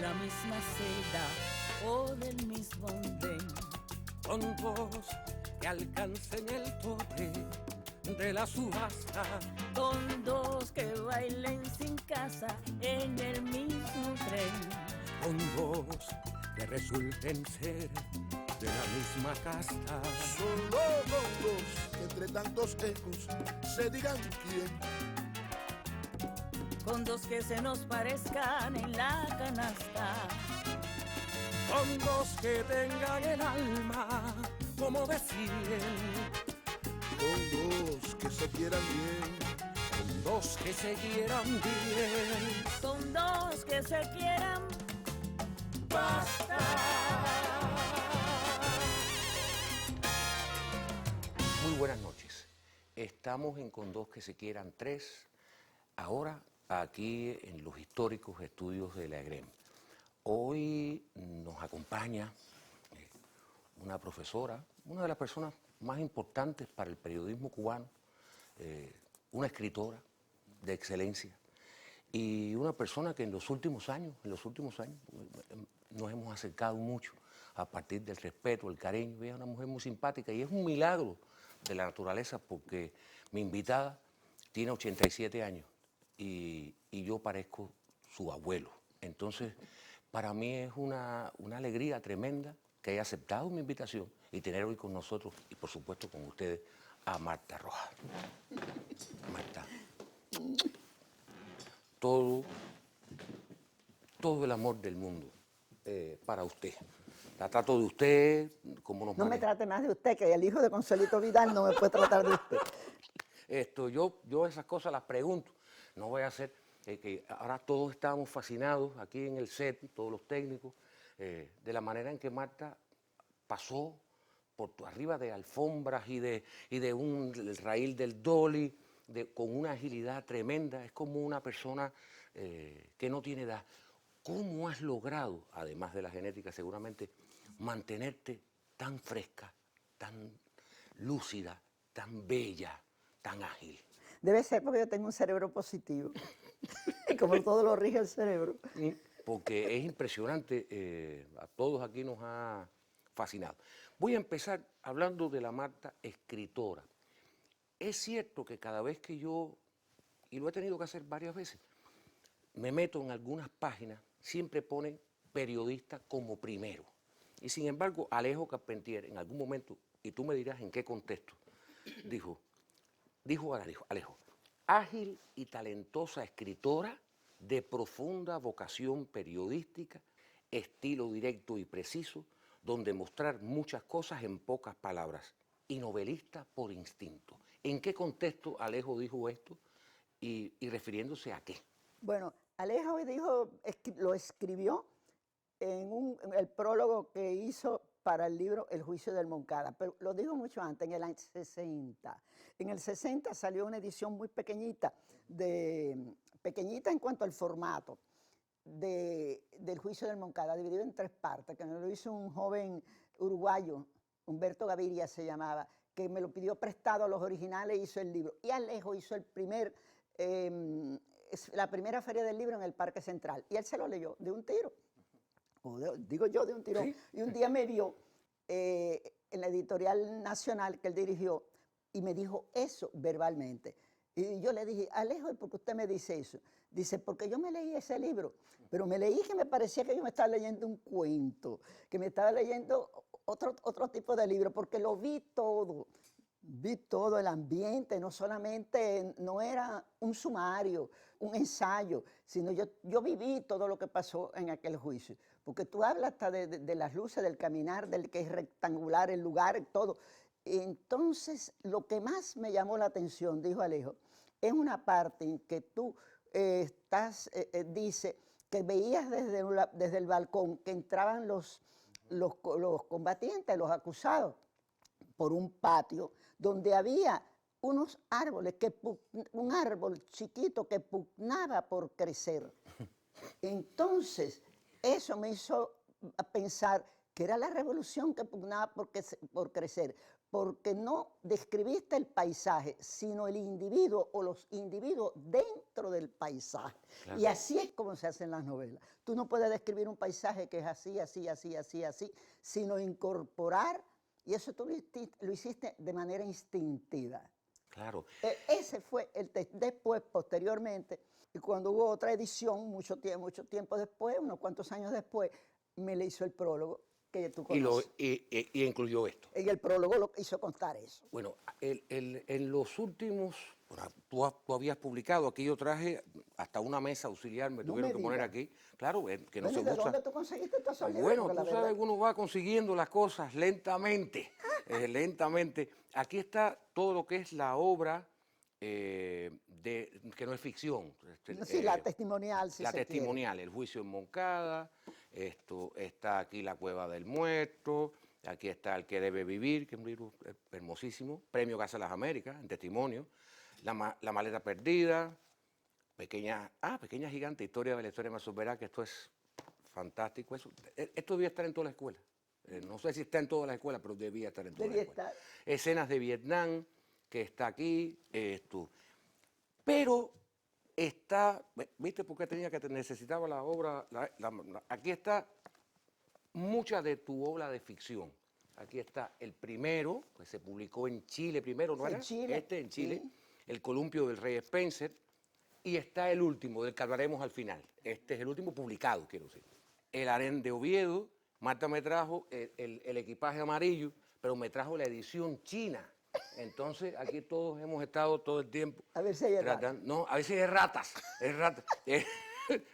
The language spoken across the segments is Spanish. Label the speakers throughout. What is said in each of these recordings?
Speaker 1: la misma celda o del mismo andén.
Speaker 2: Con dos que alcancen el tope de la subasta,
Speaker 1: con dos que bailen sin casa en el mismo tren,
Speaker 2: con dos que resulten ser de la misma casta,
Speaker 3: solo con dos que entre tantos ecos se digan quién,
Speaker 1: con dos que se nos parezcan en la canasta,
Speaker 2: con dos que tengan el alma como de 100,
Speaker 3: con dos que se quieran bien,
Speaker 2: con dos que se quieran bien,
Speaker 1: con dos que se quieran
Speaker 2: basta. Muy buenas noches. Estamos en Con dos que se quieran tres, ahora aquí en los históricos estudios de la EGREM. Hoy nos acompaña una profesora, una de las personas más importantes para el periodismo cubano, una escritora de excelencia y una persona que en los últimos años nos hemos acercado mucho a partir del respeto, el cariño. Ella es una mujer muy simpática y es un milagro de la naturaleza porque mi invitada tiene 87 años y yo parezco su abuelo. Entonces, para mí es una alegría tremenda que haya aceptado mi invitación y tener hoy con nosotros y por supuesto con ustedes a Marta Rojas. Marta, todo el amor del mundo para usted. La trato de usted como nos
Speaker 4: No me
Speaker 2: maneja.
Speaker 4: trate más de usted, que el hijo de Consuelito Vidal no me puede tratar de usted.
Speaker 2: Yo esas cosas las pregunto. No voy a hacer que ahora todos estábamos fascinados aquí en el set, todos los técnicos, de la manera en que Marta pasó por arriba de alfombras y de un raíl del dolly, con una agilidad tremenda. Es como una persona que no tiene edad. ¿Cómo has logrado, además de la genética seguramente, mantenerte tan fresca, tan lúcida, tan bella, tan ágil?
Speaker 4: Debe ser porque yo tengo un cerebro positivo. Como todo lo rige el cerebro.
Speaker 2: Porque es impresionante, a todos aquí nos ha fascinado. Voy a empezar hablando de la Marta escritora. Es cierto que cada vez que yo, y lo he tenido que hacer varias veces, me meto en algunas páginas, siempre ponen periodista como primero. Y sin embargo, Alejo Carpentier, en algún momento, y tú me dirás en qué contexto, dijo Alejo, ágil y talentosa escritora de profunda vocación periodística, estilo directo y preciso, donde mostrar muchas cosas en pocas palabras, y novelista por instinto. ¿En qué contexto Alejo dijo esto y refiriéndose a qué?
Speaker 4: Bueno, Alejo lo escribió en el prólogo que hizo para el libro El juicio del Moncada, pero lo dijo mucho antes, en el año 60. En el 60 salió una edición muy pequeñita, pequeñita en cuanto al formato, del juicio del Moncada, dividido en 3 partes, que me lo hizo un joven uruguayo, Humberto Gaviria se llamaba, que me lo pidió prestado a los originales y hizo el libro. Y Alejo hizo la primera feria del libro en el Parque Central, y él se lo leyó de un tiro. De un tirón. ¿Sí? Y un día me vio en la editorial nacional que él dirigió y me dijo eso verbalmente. Y yo le dije, Alejo, ¿por qué usted me dice eso? Dice, porque yo me leí ese libro, pero me leí que me parecía que yo me estaba leyendo un cuento, que me estaba leyendo otro tipo de libro, porque lo vi todo. Vi todo el ambiente, no solamente, no era un sumario, un ensayo, sino yo viví todo lo que pasó en aquel juicio. Porque tú hablas hasta de las luces, del caminar, del que es rectangular el lugar, todo. Entonces, lo que más me llamó la atención, dijo Alejo, es una parte en que tú dice que veías desde el balcón que entraban los combatientes, los acusados, por un patio donde había unos árboles, un árbol chiquito que pugnaba por crecer. Entonces, eso me hizo pensar que era la revolución que pugnaba por crecer, porque no describiste el paisaje, sino el individuo o los individuos dentro del paisaje.
Speaker 2: Claro.
Speaker 4: Y así es como se hacen las novelas. Tú no puedes describir un paisaje que es así, así, así, así, así, sino incorporar, y eso tú lo hiciste de manera instintiva.
Speaker 2: Claro.
Speaker 4: Ese fue el texto. Después, posteriormente, y cuando hubo otra edición, mucho tiempo después, unos cuantos años después, me le hizo el prólogo que tú conoces.
Speaker 2: Y incluyó esto.
Speaker 4: En el prólogo lo hizo constar eso.
Speaker 2: Bueno, en los últimos, bueno, tú habías publicado, aquí yo traje hasta una mesa auxiliar, me tuvieron que poner aquí. Claro, que no se
Speaker 4: ¿De
Speaker 2: usa.
Speaker 4: dónde tú conseguiste estos libros?
Speaker 2: Bueno, tú sabes que uno va consiguiendo las cosas lentamente, lentamente. Aquí está todo lo que es la obra que no es ficción.
Speaker 4: Sí, la testimonial, si
Speaker 2: la
Speaker 4: se
Speaker 2: testimonial, el juicio en Moncada, está aquí La Cueva del Muerto, aquí está El que debe vivir, que es un libro hermosísimo, Premio Casa de las Américas, en testimonio, La maleta perdida, Pequeña Gigante, historia de la historia de Mazorberá, que esto es fantástico. Esto debía estar en todas las escuelas. No sé si está en todas las escuelas, pero debía estar en todas las escuelas. Escenas de Vietnam, que está aquí, pero está, ¿viste por qué necesitaba la obra? Aquí está mucha de tu obra de ficción. Aquí está el primero, que se publicó en Chile primero, ¿no era?
Speaker 4: Chile.
Speaker 2: En Chile,
Speaker 4: Sí.
Speaker 2: El columpio del rey Spencer, y está el último, del que hablaremos al final. Este es el último publicado, quiero decir. El harén de Oviedo. Marta me trajo el equipaje amarillo, pero me trajo la edición china. Entonces, aquí todos hemos estado todo el tiempo.
Speaker 4: A ver si hay ratas.
Speaker 2: No, a veces hay ratas.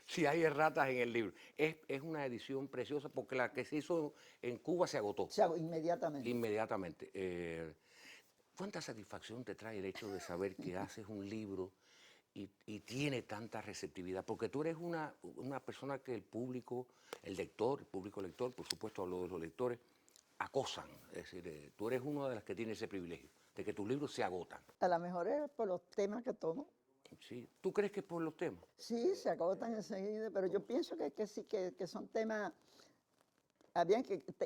Speaker 2: Sí hay ratas en el libro. Es una edición preciosa porque la que se hizo en Cuba se agotó.
Speaker 4: Inmediatamente.
Speaker 2: Inmediatamente. ¿Cuánta satisfacción te trae el hecho de saber que haces un libro y tiene tanta receptividad? Porque tú eres una persona que el público lector, por supuesto hablo de los lectores, acosan. Es decir, tú eres una de las que tiene ese privilegio, de que tus libros se agotan.
Speaker 4: A lo mejor es por los temas que tomo.
Speaker 2: Sí. ¿Tú crees que es por los temas?
Speaker 4: Sí, se agotan enseguida, pero yo pienso que sí, que son temas,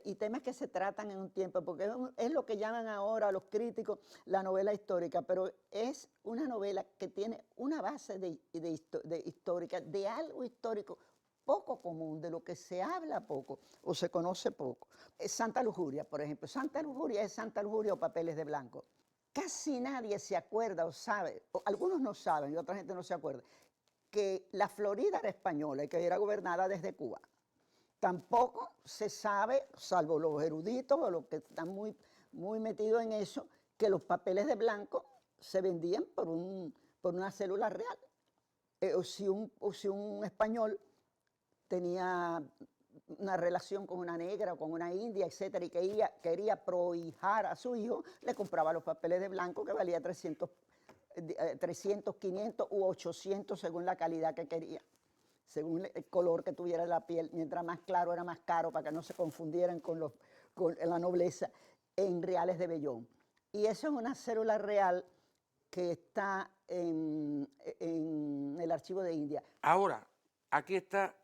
Speaker 4: y temas que se tratan en un tiempo, porque es lo que llaman ahora los críticos la novela histórica, pero es una novela que tiene una base histórica, de algo histórico poco común, de lo que se habla poco o se conoce poco. Santa Lujuria, por ejemplo. Santa Lujuria es Santa Lujuria o Papeles de Blanco. Casi nadie se acuerda o sabe, o algunos no saben y otra gente no se acuerda, que la Florida era española y que era gobernada desde Cuba. Tampoco se sabe, salvo los eruditos o los que están muy, muy metidos en eso, que los papeles de blanco se vendían por una célula real. O si un español tenía una relación con una negra o con una india, etcétera, y quería prohijar a su hijo, le compraba los papeles de blanco que valía 300, 500 u 800 según la calidad que quería, según el color que tuviera la piel. Mientras más claro era más caro, para que no se confundieran con la nobleza, en reales de vellón. Y eso es una célula real que está en el archivo de India.
Speaker 2: Ahora, aquí está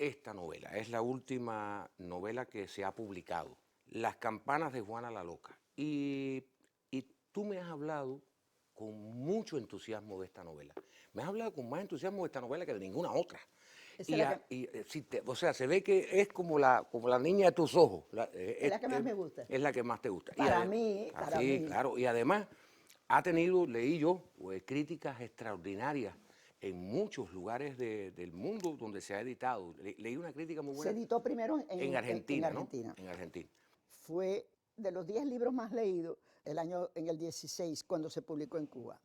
Speaker 2: esta novela, es la última novela que se ha publicado, Las campanas de Juana la Loca. Y tú me has hablado con mucho entusiasmo de esta novela. Me has hablado con más entusiasmo de esta novela que de ninguna otra. O sea, se ve que es como la niña de tus ojos.
Speaker 4: Es la que más me gusta.
Speaker 2: Es la que más te gusta.
Speaker 4: Para mí.
Speaker 2: Sí, claro. Y además ha tenido, leí yo, críticas extraordinarias en muchos lugares del mundo donde se ha editado. Leí una crítica muy buena.
Speaker 4: Se editó primero
Speaker 2: en Argentina,
Speaker 4: en Argentina.
Speaker 2: ¿no? En Argentina.
Speaker 4: Fue de los 10 libros más leídos en el 16, cuando se publicó en Cuba.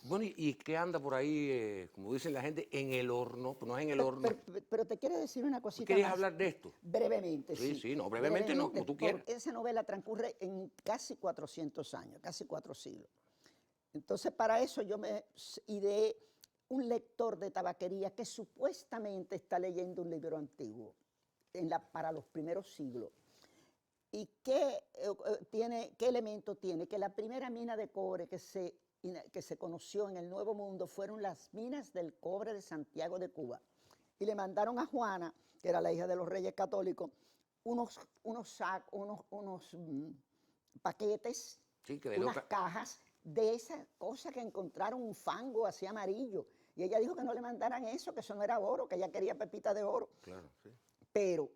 Speaker 2: Bueno, ¿y qué anda por ahí, como dicen la gente, en el horno? Pues no es en el horno.
Speaker 4: Pero te quiero decir una cosita más.
Speaker 2: ¿Quieres hablar de esto?
Speaker 4: Brevemente, sí.
Speaker 2: Sí, no, brevemente no, como tú quieras.
Speaker 4: Esa novela transcurre en casi 400 años, casi 4 siglos. Entonces, para eso yo me ideé un lector de tabaquería que supuestamente está leyendo un libro antiguo para los primeros siglos. ¿Y qué elemento tiene? Que la primera mina de cobre que se conoció en el Nuevo Mundo fueron las minas del cobre de Santiago de Cuba. Y le mandaron a Juana, que era la hija de los reyes católicos, unos paquetes,
Speaker 2: Sí, que de
Speaker 4: unas
Speaker 2: loca.
Speaker 4: cajas de esa cosa que encontraron un fango así amarillo. Y ella dijo que no le mandaran eso, que eso no era oro, que ella quería pepita de oro.
Speaker 2: Claro, sí.
Speaker 4: Pero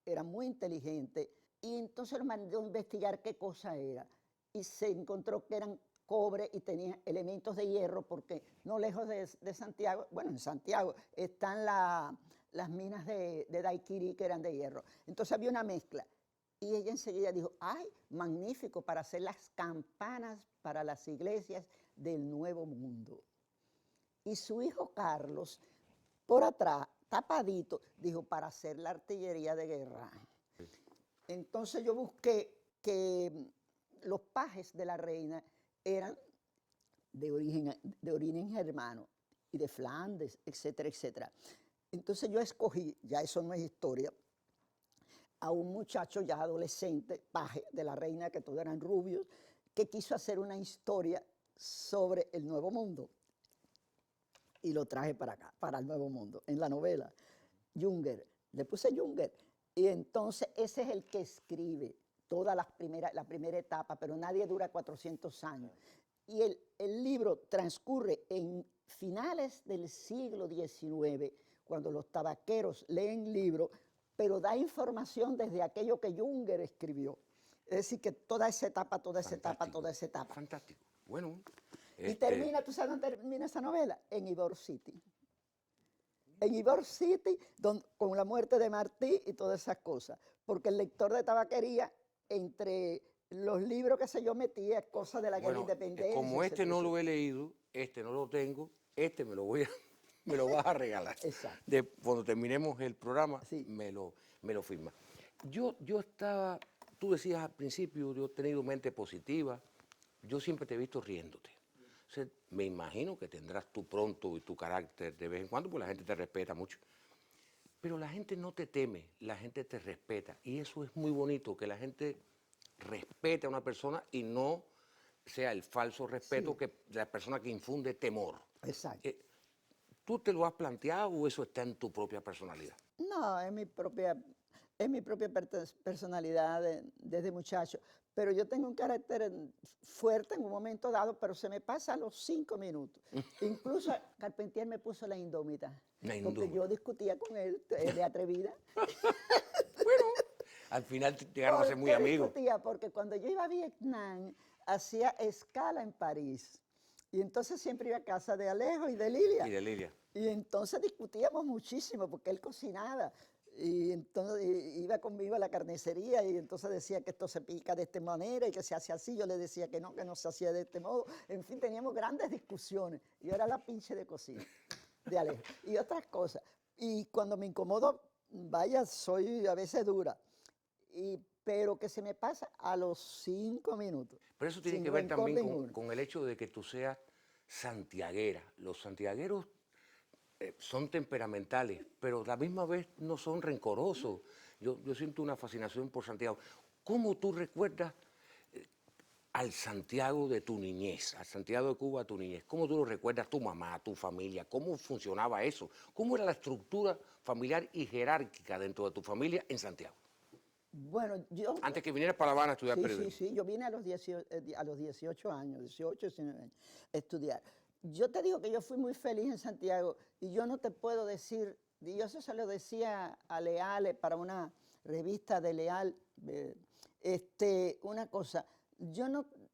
Speaker 4: era muy inteligente y entonces lo mandó a investigar qué cosa era. Y se encontró que eran cobre y tenía elementos de hierro porque no lejos de Santiago, bueno, en Santiago están las minas de Daiquiri que eran de hierro. Entonces había una mezcla. Y ella enseguida dijo, ay, magnífico para hacer las campanas para las iglesias del Nuevo Mundo. Y su hijo Carlos, por atrás, tapadito, dijo, para hacer la artillería de guerra. Entonces yo busqué que los pajes de la reina eran de origen germano y de Flandes, etcétera, etcétera. Entonces yo escogí, ya eso no es historia, a un muchacho ya adolescente, paje de la reina, que todos eran rubios, que quiso hacer una historia sobre el Nuevo Mundo. Y lo traje para acá, para el Nuevo Mundo, en la novela. Junger, le puse Junger. Y entonces ese es el que escribe toda la primera etapa, pero nadie dura 400 años. Y el libro transcurre en finales del siglo XIX, cuando los tabaqueros leen libros, pero da información desde aquello que Junger escribió. Es decir, que toda esa etapa, toda esa etapa, toda esa etapa.
Speaker 2: Fantástico. Bueno.
Speaker 4: Y termina, ¿tú sabes dónde termina esa novela? En Ybor City. En Ybor City, con la muerte de Martí y todas esas cosas. Porque el lector de tabaquería, entre los libros que yo metía, cosas de la guerra de independencia.
Speaker 2: Como este no lo he leído, este no lo tengo, este me lo vas a regalar.
Speaker 4: Exacto.
Speaker 2: Cuando terminemos el programa,
Speaker 4: Sí.
Speaker 2: me lo firma. Yo estaba, tú decías al principio, yo he tenido mente positiva, yo siempre te he visto riéndote. O sea, me imagino que tendrás tu pronto y tu carácter de vez en cuando, porque la gente te respeta mucho. Pero la gente no te teme, la gente te respeta. Y eso es muy bonito, que la gente respete a una persona y no sea el falso respeto
Speaker 4: Sí.
Speaker 2: que la persona que infunde temor.
Speaker 4: Exacto.
Speaker 2: ¿Tú te lo has planteado o eso está en tu propia personalidad?
Speaker 4: No, es mi propia personalidad desde muchacho. Pero yo tengo un carácter fuerte en un momento dado, pero se me pasa a los 5 minutos. Incluso Carpentier me puso la indómita.
Speaker 2: La
Speaker 4: Porque
Speaker 2: indómita.
Speaker 4: yo discutía con él, de atrevida.
Speaker 2: Bueno, al final llegaron a ser muy
Speaker 4: ¿Por qué
Speaker 2: amigos.
Speaker 4: discutía? Porque cuando yo iba a Vietnam, hacía escala en París. Y entonces siempre iba a casa de Alejo y de Lilia.
Speaker 2: Y de Lilia.
Speaker 4: Y entonces discutíamos muchísimo porque él cocinaba. Y entonces iba conmigo a la carnicería y entonces decía que esto se pica de esta manera y que se hace así. Yo le decía que no se hacía de este modo. En fin, teníamos grandes discusiones. Yo era la pinche de cocina de Alejo. Y otras cosas. Y cuando me incomodo, vaya, soy a veces dura. Pero que se me pasa a los 5 minutos.
Speaker 2: Pero eso tiene
Speaker 4: sin
Speaker 2: que ver
Speaker 4: rencor
Speaker 2: también
Speaker 4: ninguno.
Speaker 2: con el hecho de que tú seas santiaguera. Los santiagueros son temperamentales, pero a la misma vez no son rencorosos. Yo siento una fascinación por Santiago. ¿Cómo tú recuerdas al Santiago de tu niñez, al Santiago de Cuba de tu niñez? ¿Cómo tú lo recuerdas, tu mamá, tu familia? ¿Cómo funcionaba eso? ¿Cómo era la estructura familiar y jerárquica dentro de tu familia en Santiago?
Speaker 4: Bueno, yo...
Speaker 2: Antes que vinieras para La Habana a estudiar periodismo.
Speaker 4: Sí, yo vine a los 18 años, 18, 19 años, a estudiar. Yo te digo que yo fui muy feliz en Santiago y yo no te puedo decir, y yo eso se lo decía a Leal para una revista de Leal, una cosa, yo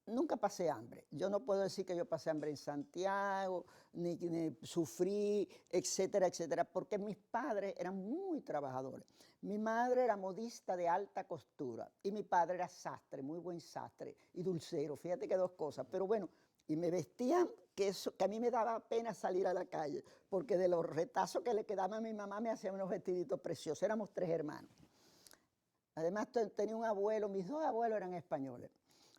Speaker 4: nunca pasé hambre. Yo no puedo decir que yo pasé hambre en Santiago, ni sufrí, etcétera, etcétera, porque mis padres eran muy trabajadores. Mi madre era modista de alta costura y mi padre era sastre, muy buen sastre y dulcero, fíjate que dos cosas, pero bueno, y me vestían que a mí me daba pena salir a la calle, porque de los retazos que le quedaban a mi mamá me hacían unos vestiditos preciosos, éramos 3 hermanos. Además tenía un abuelo, mis 2 abuelos eran españoles.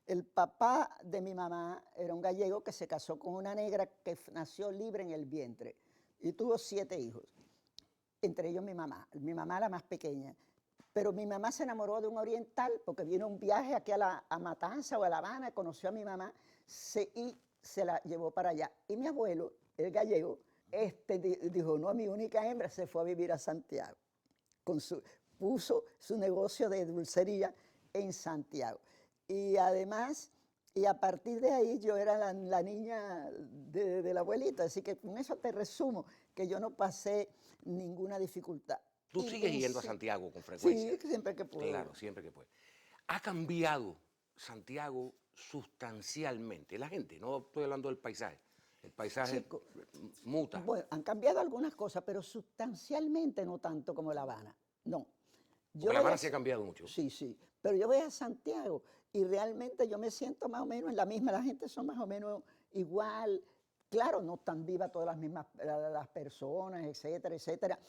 Speaker 4: El papá de mi mamá era un gallego que se casó con una negra que nació libre en el vientre y tuvo 7 hijos, entre ellos mi mamá la más pequeña. Pero mi mamá se enamoró de un oriental porque vino un viaje aquí a Matanza o a La Habana, conoció a mi mamá y se la llevó para allá. Y mi abuelo, el gallego, dijo, no, mi única hembra se fue a vivir a Santiago. puso su negocio de dulcería en Santiago. Y además, y a partir de ahí yo era la niña de la abuelita, así que con eso te resumo que yo no pasé ninguna dificultad.
Speaker 2: Tú
Speaker 4: Y
Speaker 2: sigues yendo a
Speaker 4: sí,
Speaker 2: Santiago con frecuencia.
Speaker 4: sí, siempre que puedo.
Speaker 2: Claro, siempre que puedes. ¿Ha cambiado Santiago sustancialmente? La gente, no estoy hablando del paisaje. El paisaje
Speaker 4: Chico,
Speaker 2: muta.
Speaker 4: bueno, han cambiado algunas cosas, pero sustancialmente no tanto como La Habana. No.
Speaker 2: Porque La
Speaker 4: voy
Speaker 2: Habana
Speaker 4: a-
Speaker 2: se ha cambiado mucho.
Speaker 4: Sí, sí. Pero yo voy a Santiago y realmente yo me siento más o menos en la misma. La gente son más o menos igual. Claro, no están vivas todas las mismas las personas, etcétera, etcétera.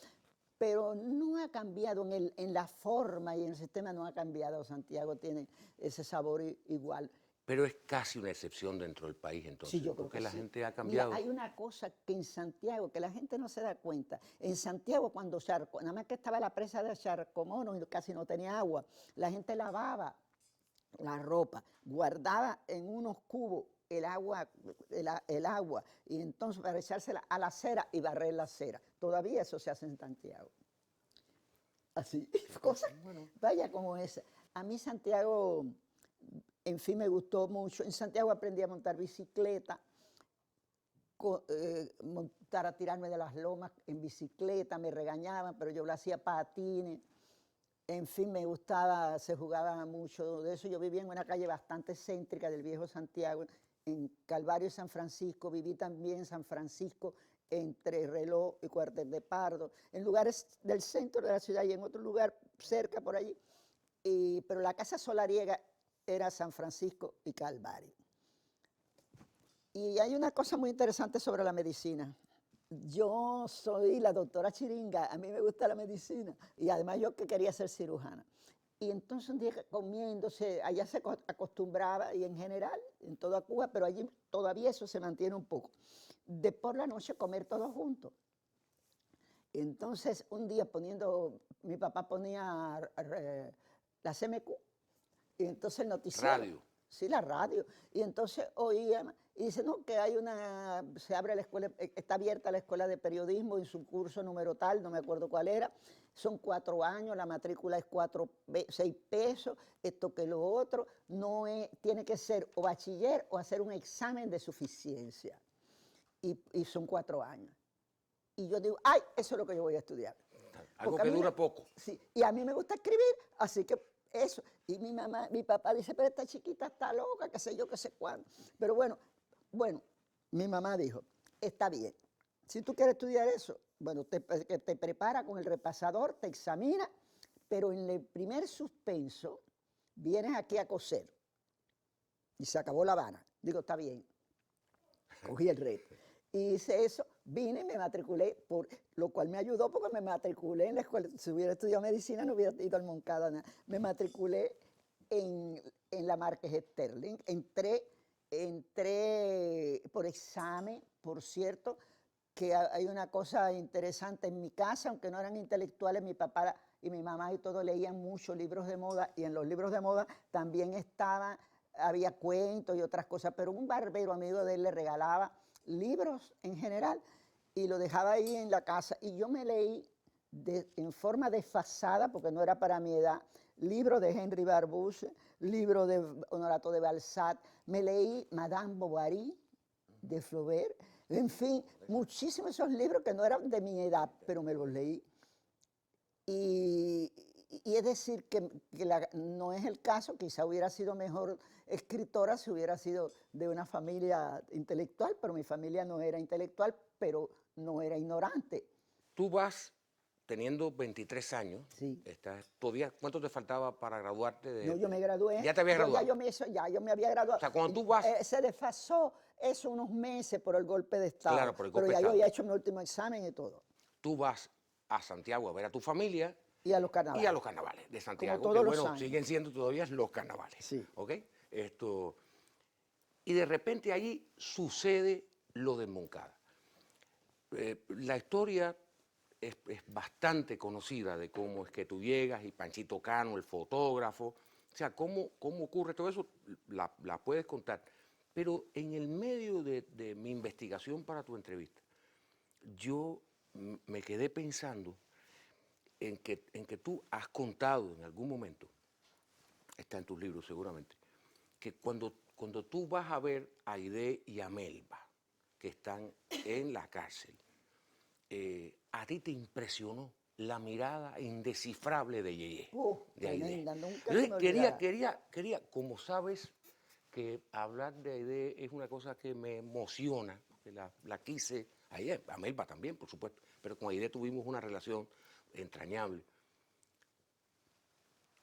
Speaker 4: Pero no ha cambiado en la forma y en el sistema, no ha cambiado. Santiago tiene ese sabor igual.
Speaker 2: Pero es casi una excepción dentro del país, entonces.
Speaker 4: Sí, yo creo
Speaker 2: porque
Speaker 4: que
Speaker 2: la
Speaker 4: sí.
Speaker 2: gente ha
Speaker 4: Mira,
Speaker 2: cambiado.
Speaker 4: hay una cosa que en Santiago, que la gente no se da cuenta. En Santiago, cuando nada más que estaba la presa de Charcomono y casi no tenía agua, la gente lavaba la ropa, guardaba en unos cubos el agua, y entonces para echársela a la acera y barrer la acera. Todavía eso se hace en Santiago. Así, cosas, vaya como esa. A mí Santiago, en fin, me gustó mucho. En Santiago aprendí a montar bicicleta, montar a tirarme de las lomas en bicicleta, me regañaban, pero yo lo hacía patines. En fin, me gustaba, se jugaba mucho de eso. Yo vivía en una calle bastante céntrica del viejo Santiago, en Calvario y San Francisco. Viví también en San Francisco, entre Reloj y Cuartel de Pardo, en lugares del centro de la ciudad y en otro lugar cerca por allí. Pero la casa solariega era San Francisco y Calvario. Y hay una cosa muy interesante sobre la medicina. Yo soy la doctora Chiringa, a mí me gusta la medicina y además yo que quería ser cirujana. Y entonces un día comiéndose, allá se acostumbraba y en general, en toda Cuba, pero allí todavía eso se mantiene un poco, de por la noche comer todos juntos. Entonces un día mi papá ponía la CMQ y entonces el noticiero.
Speaker 2: Radio.
Speaker 4: Sí, la radio. Y entonces oía, y dice, no, que se abre la escuela, está abierta la escuela de periodismo en su curso número tal, no me acuerdo cuál era, son 4 años, la matrícula es 6 pesos, esto que lo otro, tiene que ser o bachiller o hacer un examen de suficiencia. Y son 4 años. Y yo digo, ay, eso es lo que yo voy a estudiar.
Speaker 2: Algo
Speaker 4: Porque
Speaker 2: que dura poco.
Speaker 4: Sí, y a mí me gusta escribir, así que eso. Y mi papá dice, pero esta chiquita está loca, qué sé yo, qué sé cuándo. Pero bueno, mi mamá dijo, está bien, si tú quieres estudiar eso, bueno, te prepara con el repasador, te examina, pero en el primer suspenso vienes aquí a coser. Y se acabó La Habana. Digo, está bien. Cogí el reto. Y hice eso, vine y me matriculé, lo cual me ayudó porque me matriculé en la escuela. Si hubiera estudiado medicina no hubiera ido al Moncada nada. Me matriculé en la Márquez Sterling. Entré por examen, por cierto, que hay una cosa interesante en mi casa, aunque no eran intelectuales, mi papá y mi mamá y todo leían muchos libros de moda, y en los libros de moda también había cuentos y otras cosas, pero un barbero amigo de él le regalaba libros en general y lo dejaba ahí en la casa, y yo me leí en forma desfasada, porque no era para mi edad, libros de Henry Barbusse, libros de Honorato de Balzac, me leí Madame Bovary de Flaubert, en fin, muchísimos esos libros que no eran de mi edad, pero me los leí. Y es decir, que no es el caso, quizá hubiera sido mejor escritora si hubiera sido de una familia intelectual, pero mi familia no era intelectual, pero no era ignorante.
Speaker 2: Tú vas teniendo 23 años.
Speaker 4: Sí.
Speaker 2: Todavía, ¿cuánto te faltaba para graduarte?
Speaker 4: No, yo me gradué.
Speaker 2: ¿Ya te habías graduado?
Speaker 4: Yo me había graduado.
Speaker 2: O sea, cuando tú vas...
Speaker 4: se desfasó eso unos meses por el golpe de Estado.
Speaker 2: Claro, por el golpe
Speaker 4: pero
Speaker 2: de
Speaker 4: ya
Speaker 2: Estado.
Speaker 4: yo había hecho mi último examen y todo.
Speaker 2: Tú vas a Santiago a ver a tu familia.
Speaker 4: Y a los carnavales.
Speaker 2: Y a los carnavales de Santiago,
Speaker 4: Como
Speaker 2: que
Speaker 4: todos los
Speaker 2: bueno,
Speaker 4: años.
Speaker 2: siguen siendo todavía los carnavales.
Speaker 4: Sí.
Speaker 2: ¿Ok? Y de repente allí sucede lo de Moncada. La historia es bastante conocida de cómo es que tú llegas y Panchito Cano, el fotógrafo, o sea, cómo ocurre todo eso, la puedes contar. Pero en el medio de mi investigación para tu entrevista, yo me quedé pensando en que tú has contado en algún momento, está en tus libros seguramente, que cuando tú vas a ver a Aide y a Melba, que están en la cárcel, a ti te impresionó la mirada indescifrable de Yeye, de Aide.
Speaker 4: Tremenda, nunca se
Speaker 2: Entonces,
Speaker 4: me olvidará.
Speaker 2: quería, como sabes que hablar de Aide es una cosa que me emociona, porque la quise, a Melba también, por supuesto, pero con Aide tuvimos una relación entrañable.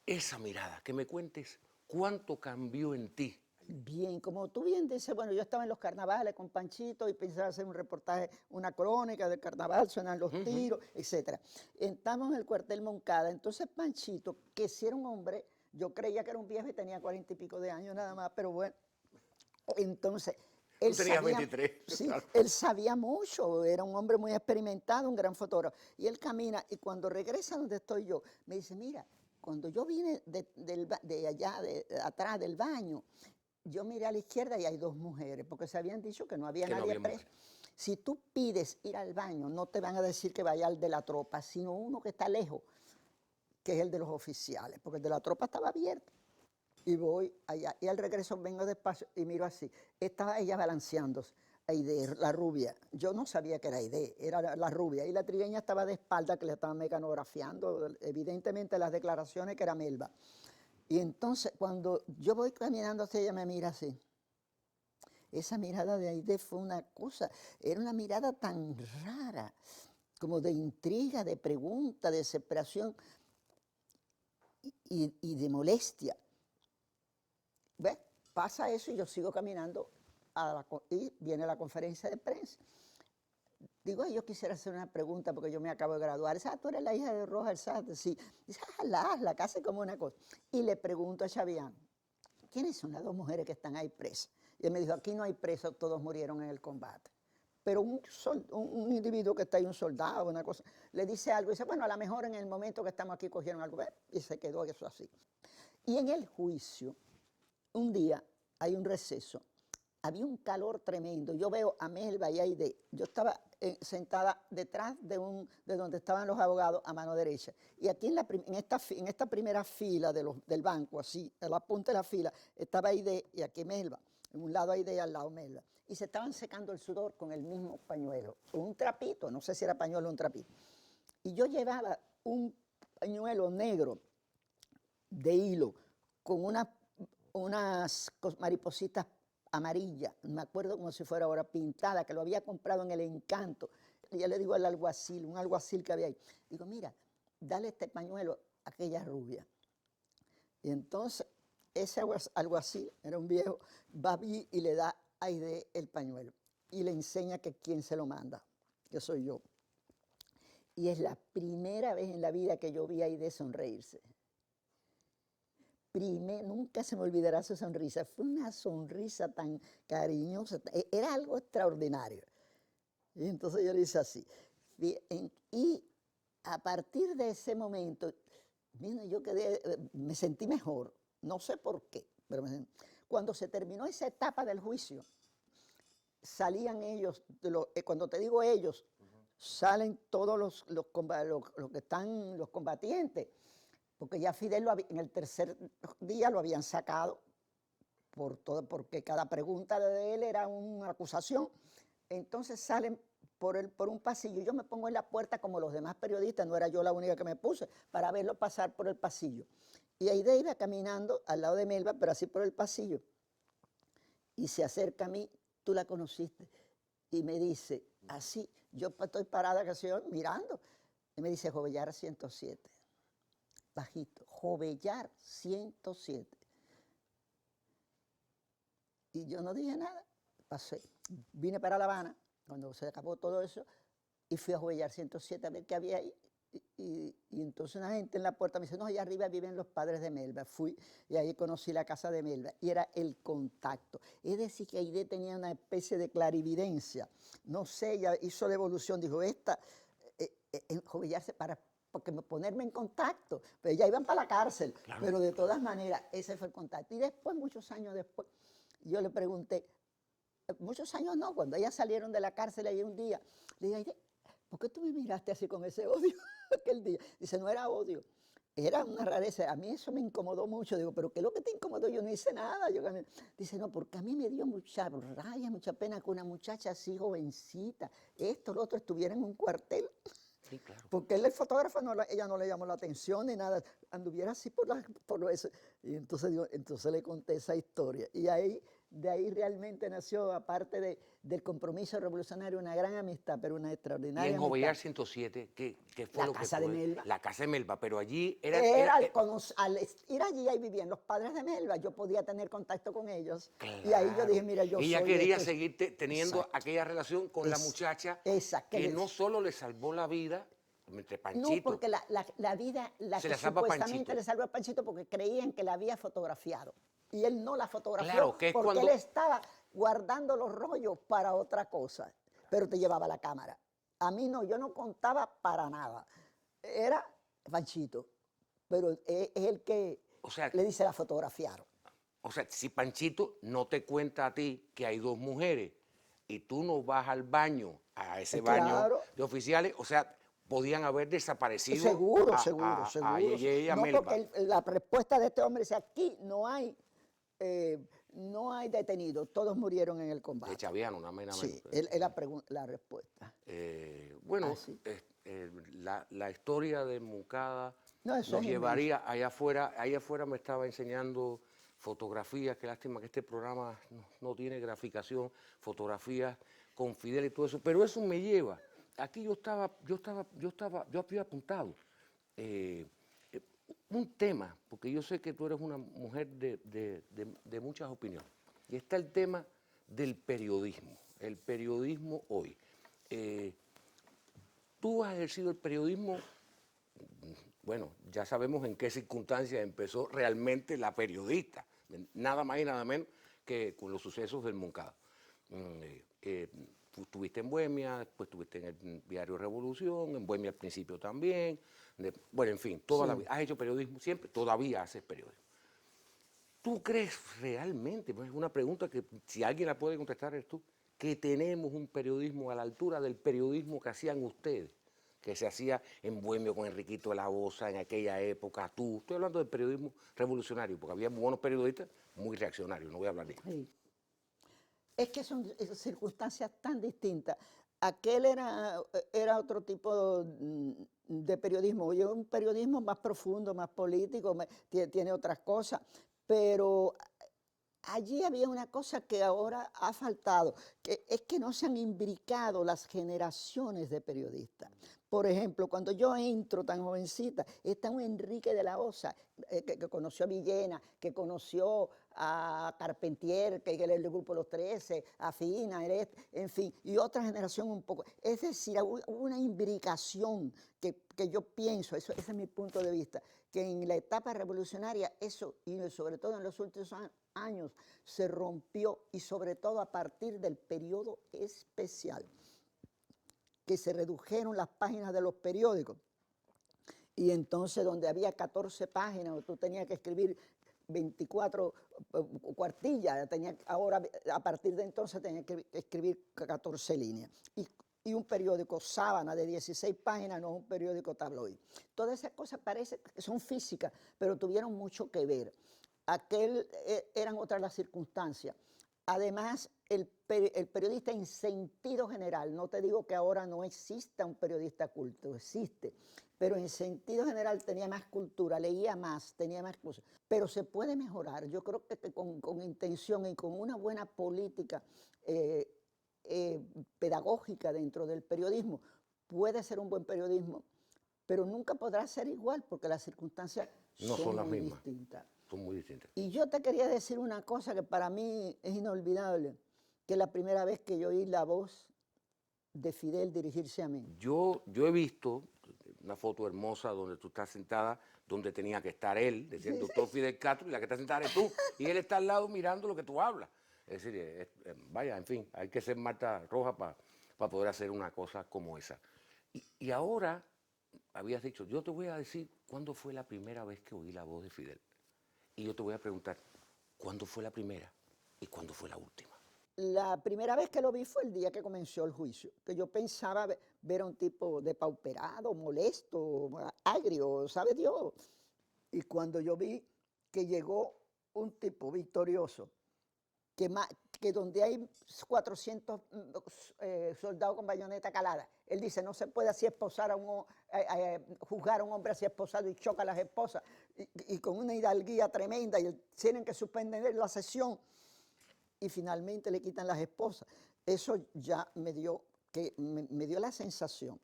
Speaker 2: Esa mirada, que me cuentes cuánto cambió en ti.
Speaker 4: Bien, como tú bien dices, bueno, yo estaba en los carnavales con Panchito y pensaba hacer un reportaje, una crónica del carnaval, suenan los tiros, etcétera. Estamos en el cuartel Moncada, entonces Panchito, que si era un hombre, yo creía que era un viejo y tenía 40 y pico de años nada más, pero bueno, entonces
Speaker 2: Tú tenías 23.
Speaker 4: Sí,
Speaker 2: Claro.
Speaker 4: él sabía mucho, era un hombre muy experimentado, un gran fotógrafo. Y él camina y cuando regresa donde estoy yo, me dice, mira, cuando yo vine de allá, de atrás del baño, yo miré a la izquierda y hay dos mujeres, porque se habían dicho que no había
Speaker 2: Que no
Speaker 4: nadie
Speaker 2: había
Speaker 4: preso.
Speaker 2: mujeres.
Speaker 4: Si tú pides ir al baño, no te van a decir que vaya al de la tropa, sino uno que está lejos, que es el de los oficiales, porque el de la tropa estaba abierto. Y voy allá, y al regreso vengo despacio y miro así. Estaba ella balanceándose, Aide, la rubia. Yo no sabía que era Aide, era la rubia. Y la trigueña estaba de espalda, que le estaban mecanografiando, evidentemente las declaraciones que era Melba. Y entonces, cuando yo voy caminando hacia ella, me mira así. Esa mirada de Aide fue una cosa, era una mirada tan rara, como de intriga, de pregunta, de desesperación y de molestia. ¿Ves? Pasa eso y yo sigo caminando y viene la conferencia de prensa. Digo, yo quisiera hacer una pregunta porque yo me acabo de graduar. Dice, tú eres la hija de Roja Alzate. Sí. Dice, hazla, casi como una cosa. Y le pregunto a Chavián, ¿quiénes son las dos mujeres que están ahí presas? Y él me dijo, aquí no hay presos, todos murieron en el combate. Pero un individuo que está ahí, un soldado, una cosa, le dice algo y dice, bueno, a lo mejor en el momento que estamos aquí cogieron algo. Y se quedó eso así. Y en el juicio, un día hay un receso, había un calor tremendo. Yo veo a Melba y a Aide. Yo estaba sentada detrás de donde estaban los abogados a mano derecha. Y aquí en esta primera fila del banco, así, a la punta de la fila, estaba Aide y aquí Melba. En un lado Aide y al lado Melba. Y se estaban secando el sudor con el mismo pañuelo, un trapito, no sé si era pañuelo o un trapito. Y yo llevaba un pañuelo negro de hilo con unas maripositas amarillas, me acuerdo como si fuera ahora pintada, que lo había comprado en el Encanto. Y yo le digo al alguacil, un alguacil que había ahí, digo, mira, dale este pañuelo a aquella rubia. Y entonces ese alguacil, era un viejo, va allí y le da a Aide el pañuelo y le enseña que quién se lo manda, que soy yo. Y es la primera vez en la vida que yo vi a Aide sonreírse. Nunca se me olvidará su sonrisa, fue una sonrisa tan cariñosa, era algo extraordinario. Y entonces yo le hice así. Y a partir de ese momento, mira, me sentí mejor, no sé por qué, pero cuando se terminó esa etapa del juicio, salían ellos, cuando te digo ellos, salen todos los que están, los combatientes, porque ya Fidel en el tercer día lo habían sacado porque cada pregunta de él era una acusación. Entonces salen por un pasillo. Yo me pongo en la puerta como los demás periodistas, no era yo la única que me puse, para verlo pasar por el pasillo. Y Aide iba caminando al lado de Melba, pero así por el pasillo. Y se acerca a mí, tú la conociste, y me dice, así, yo estoy parada que estoy mirando, y me dice, Jovellar 107. Bajito, Jovellar 107. Y yo no dije nada, pasé. Vine para La Habana, cuando se acabó todo eso, y fui a Jovellar 107 a ver qué había ahí. Y entonces una gente en la puerta me dice, no, allá arriba viven los padres de Melba. Fui y ahí conocí la casa de Melba y era el contacto. Es decir, que Aide tenía una especie de clarividencia. No sé, ella hizo la evolución, dijo, en Jovellar porque ponerme en contacto, pero ya iban para la cárcel, claro. Pero de todas maneras, ese fue el contacto. Y después, muchos años después, yo le pregunté, muchos años no, cuando ellas salieron de la cárcel ahí un día, le dije, ¿por qué tú me miraste así con ese odio aquel día? Dice, no era odio, era una rareza. A mí eso me incomodó mucho. Digo, ¿pero qué es lo que te incomodó? Yo no hice nada. Dice, no, porque a mí me dio mucha rabia, mucha pena que una muchacha así jovencita, esto, lo otro, estuviera en un cuartel.
Speaker 2: Sí, claro.
Speaker 4: Porque él, el fotógrafo, ella no le llamó la atención ni nada, anduviera así por eso. Y entonces le conté esa historia. Y de ahí realmente nació, aparte del compromiso revolucionario, una gran amistad, pero una
Speaker 2: Y
Speaker 4: extraordinaria
Speaker 2: en Jovellar
Speaker 4: amistad.
Speaker 2: 107, ¿qué fue
Speaker 4: La
Speaker 2: lo que
Speaker 4: casa de
Speaker 2: fue?
Speaker 4: Melba.
Speaker 2: La casa de Melba, pero allí
Speaker 4: Al ir allí, ahí vivían los padres de Melba, yo podía tener contacto con ellos.
Speaker 2: Claro.
Speaker 4: Y ahí yo dije, mira, yo
Speaker 2: Ella
Speaker 4: soy
Speaker 2: quería
Speaker 4: esto.
Speaker 2: seguir teniendo
Speaker 4: Exacto.
Speaker 2: aquella relación con la muchacha que no solo le salvó la vida, entre Panchito.
Speaker 4: No, porque la vida, la
Speaker 2: Se
Speaker 4: que
Speaker 2: la salva
Speaker 4: supuestamente
Speaker 2: Panchito.
Speaker 4: le salvó a Panchito porque creían que la había fotografiado. Y él no la fotografió
Speaker 2: Claro, que es
Speaker 4: porque
Speaker 2: cuando-
Speaker 4: él estaba guardando los rollos para otra cosa, pero te llevaba la cámara. A mí no, yo no contaba para nada. Era Panchito, pero es el que
Speaker 2: O sea,
Speaker 4: le dice la fotografiaron.
Speaker 2: O sea, si Panchito no te cuenta a ti que hay dos mujeres y tú no vas al baño, a ese baño
Speaker 4: Claro.
Speaker 2: de oficiales, o sea, podían haber desaparecido
Speaker 4: Seguro,
Speaker 2: a
Speaker 4: seguro.
Speaker 2: Yeye y a
Speaker 4: No,
Speaker 2: Melba.
Speaker 4: porque la respuesta de este hombre dice, aquí no hay detenidos, todos murieron en el
Speaker 2: De
Speaker 4: combate.
Speaker 2: Chaviano, una mena
Speaker 4: Sí,
Speaker 2: menos.
Speaker 4: es la respuesta.
Speaker 2: Bueno,
Speaker 4: sí.
Speaker 2: la historia de Moncada
Speaker 4: No, eso
Speaker 2: nos
Speaker 4: es
Speaker 2: llevaría allá afuera me estaba enseñando fotografías, qué lástima que este programa no tiene graficación, fotografías con Fidel y todo eso, pero eso me lleva, aquí yo había apuntado un tema, porque yo sé que tú eres una mujer de muchas opiniones, y está el tema del periodismo, el periodismo hoy. Tú has ejercido el periodismo, bueno, ya sabemos en qué circunstancias empezó realmente la periodista, nada más y nada menos que con los sucesos del Moncada. Estuviste en Bohemia, después estuviste en el diario Revolución, en Bohemia al principio también, bueno, en fin, toda la vida. Has hecho periodismo siempre, todavía haces periodismo. ¿Tú crees realmente, pues es una pregunta que si alguien la puede contestar eres tú, que tenemos un periodismo a la altura del periodismo que hacían ustedes, que se hacía en Bohemio con Enriquito de la Osa en aquella época, tú? Estoy hablando del periodismo revolucionario, porque había buenos periodistas muy reaccionarios, no voy a hablar de ellos.
Speaker 4: Sí. Es que son circunstancias tan distintas. Aquel era otro tipo de periodismo. Yo un periodismo más profundo, más político, tiene otras cosas, pero allí había una cosa que ahora ha faltado, que es que no se han imbricado las generaciones de periodistas. Por ejemplo, cuando yo entro tan jovencita, está un Enrique de la Osa, que conoció a Villena, que conoció a Carpentier, que es el grupo Los 13, a Fina, en fin, y otra generación un poco. Es decir, hubo una imbricación que yo pienso, ese es mi punto de vista, que en la etapa revolucionaria eso, y sobre todo en los últimos años, se rompió, y sobre todo a partir del periodo especial, que se redujeron las páginas de los periódicos. Y entonces donde había 14 páginas, tú tenías que escribir 24 cuartillas, ahora a partir de entonces tenía que escribir 14 líneas. Y un periódico sábana de 16 páginas no es un periódico tabloide. Todas esas cosas parece que son físicas, pero tuvieron mucho que ver. Eran otras las circunstancias. Además, el periodista en sentido general, no te digo que ahora no exista un periodista culto, existe, pero en sentido general tenía más cultura, leía más, tenía más cosas. Pero se puede mejorar. Yo creo que con intención y con una buena política pedagógica dentro del periodismo, puede ser un buen periodismo, pero nunca podrá ser igual porque las circunstancias
Speaker 2: No son las
Speaker 4: muy
Speaker 2: mismas.
Speaker 4: distintas.
Speaker 2: Son muy distintas.
Speaker 4: Y yo te quería decir una cosa que para mí es inolvidable, que es la primera vez que yo oí la voz de Fidel dirigirse a mí.
Speaker 2: Yo he visto una foto hermosa donde tú estás sentada, donde tenía que estar él, decía el doctor Fidel Castro, y la que está sentada eres tú, y él está al lado mirando lo que tú hablas. Es decir, vaya, en fin, hay que ser Marta Roja para poder hacer una cosa como esa. Y ahora, habías dicho, yo te voy a decir cuándo fue la primera vez que oí la voz de Fidel. Y yo te voy a preguntar, ¿cuándo fue la primera y cuándo fue la última?
Speaker 4: La primera vez que lo vi fue el día que comenzó el juicio, que yo pensaba ver a un tipo depauperado, molesto, agrio, ¿sabe Dios? Y cuando yo vi que llegó un tipo victorioso, que donde hay 400 soldados con bayoneta calada, él dice, no se puede así esposar juzgar a un hombre así esposado y choca a las esposas, y con una hidalguía tremenda, y tienen que suspender la sesión, y finalmente le quitan las esposas. Eso ya me dio la sensación,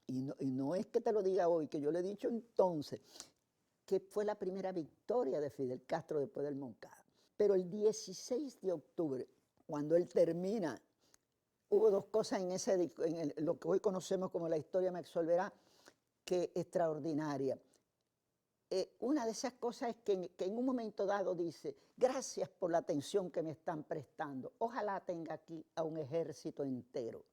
Speaker 4: y no es que te lo diga hoy, que yo le he dicho entonces, que fue la primera victoria de Fidel Castro después del Moncada. Pero el 16 de octubre, cuando él termina, hubo dos cosas en lo que hoy conocemos como la historia me absolverá, que extraordinaria. Una de esas cosas es que en un momento dado dice, gracias por la atención que me están prestando, ojalá tenga aquí a un ejército entero.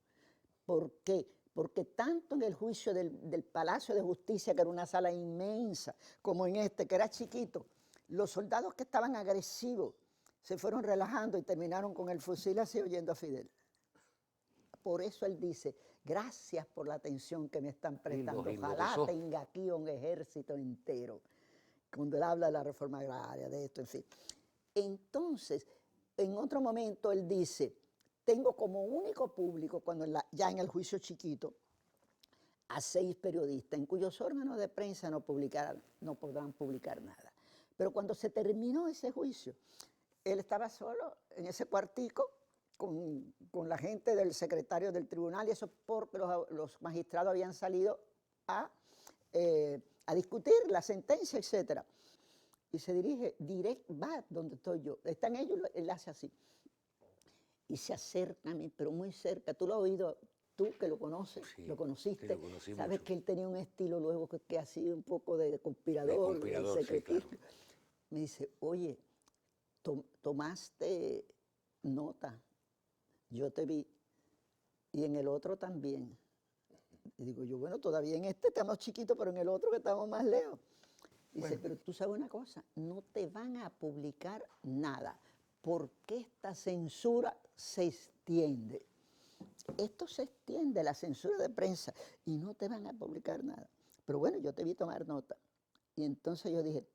Speaker 4: ¿Por qué? Porque tanto en el juicio del Palacio de Justicia, que era una sala inmensa, como en este, que era chiquito, los soldados que estaban agresivos se fueron relajando y terminaron con el fusil así oyendo a Fidel. Por eso él dice, gracias por la atención que me están prestando, ojalá tenga aquí un ejército entero. Cuando él habla de la reforma agraria, de esto, en fin. Entonces, en otro momento él dice, tengo como único público, ya en el juicio chiquito, a 6 periodistas, en cuyos órganos de prensa no podrán publicar nada. Pero cuando se terminó ese juicio, él estaba solo en ese cuartico con la gente del secretario del tribunal, y eso porque los magistrados habían salido a discutir la sentencia, etc. Y se dirige va donde estoy yo. Están ellos, él hace así. Y se acerca a mí, pero muy cerca. Tú lo has oído, tú que lo conoces,
Speaker 2: sí,
Speaker 4: lo conociste.
Speaker 2: lo conocí
Speaker 4: sabes
Speaker 2: mucho.
Speaker 4: que él tenía un estilo luego que hacía un poco de conspirador, de secretismo. Sí, claro. Me dice, oye, tomaste nota, yo te vi, y en el otro también. Y digo yo, bueno, todavía en este estamos chiquitos, pero en el otro que estamos más lejos. Dice, pero tú sabes una cosa, no te van a publicar nada, porque esta censura se extiende. Esto se extiende, la censura de prensa, y no te van a publicar nada. Pero bueno, yo te vi tomar nota. Y entonces yo dije,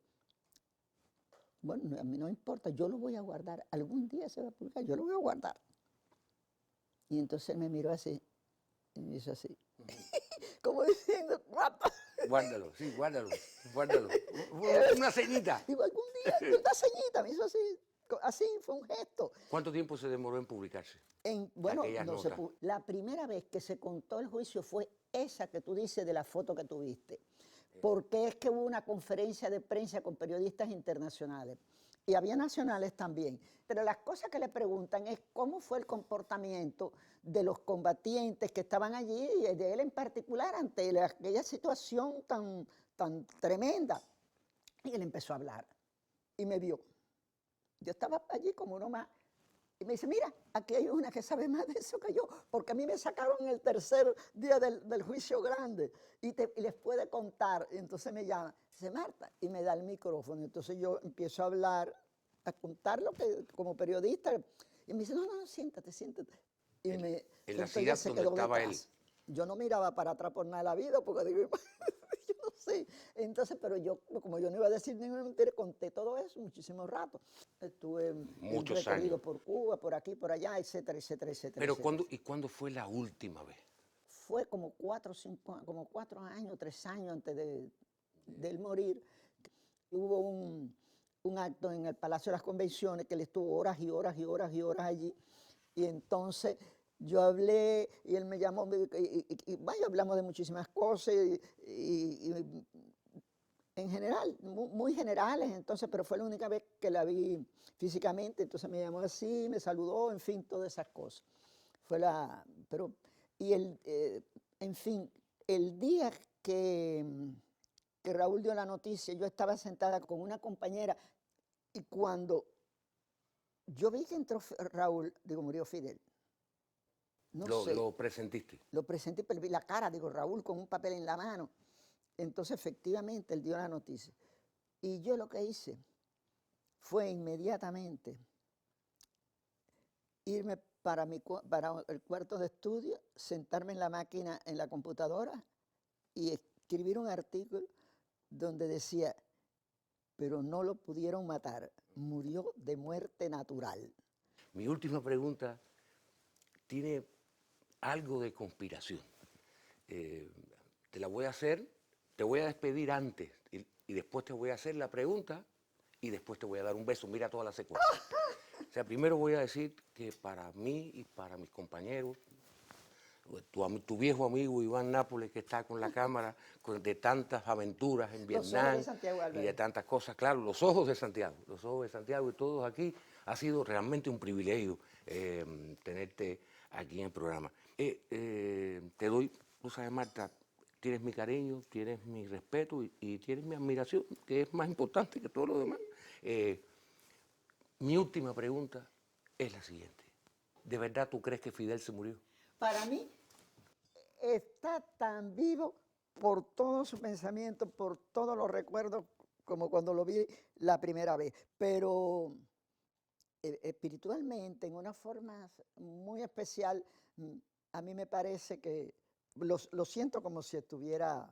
Speaker 4: bueno, a mí no importa, yo lo voy a guardar. Algún día se va a publicar, yo lo voy a guardar. Y entonces él me miró así, y me hizo así, como diciendo, guarda.
Speaker 2: Guárdalo, sí, guárdalo. Una ceñita.
Speaker 4: Digo, algún día, una ceñita, me hizo así, fue un gesto.
Speaker 2: ¿Cuánto tiempo se demoró en publicarse?
Speaker 4: Bueno, la primera vez que se contó el juicio fue esa que tú dices de la foto que tuviste. Porque es que hubo una conferencia de prensa con periodistas internacionales. Y había nacionales también. Pero las cosas que le preguntan es cómo fue el comportamiento de los combatientes que estaban allí, y de él en particular, ante aquella situación tan tremenda. Y él empezó a hablar. Y me vio. Yo estaba allí como uno más. Y me dice, mira, aquí hay una que sabe más de eso que yo, porque a mí me sacaron el tercer día del juicio grande y les puede contar. Y entonces me llama, dice, Marta, y me da el micrófono. Entonces yo empiezo a hablar, a contar lo que, como periodista. Y me dice, no, siéntate. Y
Speaker 2: en la silla donde estaba él.
Speaker 4: Yo no miraba para atrás por nada de la vida, porque digo, yo no sé. Entonces, pero yo, como yo no iba a decir ninguna mentira, conté todo eso muchísimo rato. Estuve
Speaker 2: muchos años
Speaker 4: por Cuba, por aquí, por allá, etcétera.
Speaker 2: Pero
Speaker 4: etcétera.
Speaker 2: ¿cuándo fue la última vez?
Speaker 4: Fue como 4 años, 3 años antes de él morir. Hubo un acto en el Palacio de las Convenciones que él estuvo horas y horas allí. Y entonces yo hablé y él me llamó y vaya, hablamos de muchísimas cosas y en general, muy generales, entonces, pero fue la única vez que la vi físicamente, entonces me llamó así, me saludó, en fin, todas esas cosas. En fin, el día que Raúl dio la noticia, yo estaba sentada con una compañera y cuando yo vi que entró Raúl, digo, murió Fidel. No sé.
Speaker 2: ¿Lo presentiste?
Speaker 4: Lo presenté, pero vi la cara, digo, Raúl con un papel en la mano. Entonces, efectivamente, él dio la noticia. Y yo lo que hice fue inmediatamente irme para, para el cuarto de estudio, sentarme en la máquina, en la computadora y escribir un artículo donde decía, pero no lo pudieron matar, murió de muerte natural.
Speaker 2: Mi última pregunta tiene algo de conspiración. Te la voy a hacer, te voy a despedir antes y después te voy a hacer la pregunta y después te voy a dar un beso. Mira toda la secuencia. O sea, primero voy a decir que para mí y para mis compañeros, tu viejo amigo Iván Nápoles, que está con la cámara de tantas aventuras en Vietnam y de tantas cosas, claro, los ojos de Santiago y todos aquí, ha sido realmente un privilegio tenerte aquí en el programa. Te doy, tú sabes, Marta, tienes mi cariño, tienes mi respeto y tienes mi admiración, que es más importante que todo lo demás. Mi última pregunta es la siguiente. ¿De verdad tú crees que Fidel se murió?
Speaker 4: Para mí, está tan vivo por todo su pensamiento, por todos los recuerdos, como cuando lo vi la primera vez. Pero espiritualmente, en una forma muy especial, a mí me parece que lo siento como si estuviera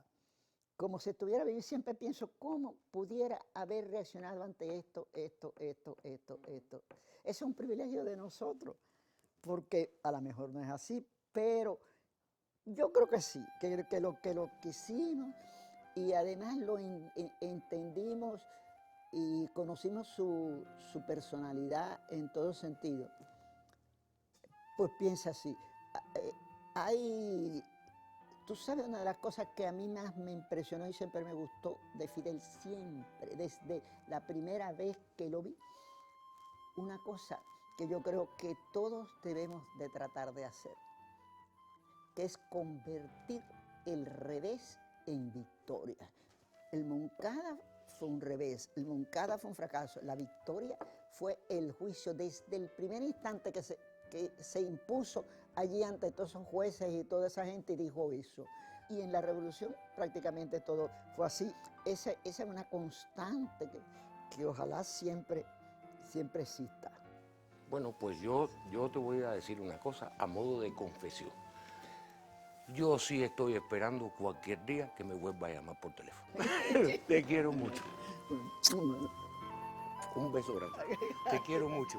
Speaker 4: vivo. Siempre pienso cómo pudiera haber reaccionado ante esto. Ese es un privilegio de nosotros, porque a lo mejor no es así, pero yo creo que sí, que lo quisimos y además lo entendimos y conocimos su personalidad en todo sentido. Pues piensa así, tú sabes, una de las cosas que a mí más me impresionó y siempre me gustó de Fidel, siempre, desde la primera vez que lo vi, una cosa que yo creo que todos debemos de tratar de hacer, que es convertir el revés en victoria. El Moncada fue un revés, el Moncada fue un fracaso, la victoria fue el juicio desde el primer instante que se impuso allí ante todos esos jueces y toda esa gente y dijo eso. Y en la revolución prácticamente todo fue así. Esa es una constante que ojalá siempre exista.
Speaker 2: Bueno, pues yo te voy a decir una cosa a modo de confesión. Yo sí estoy esperando cualquier día que me vuelva a llamar por teléfono. Te quiero mucho. Un beso grande. Te quiero mucho.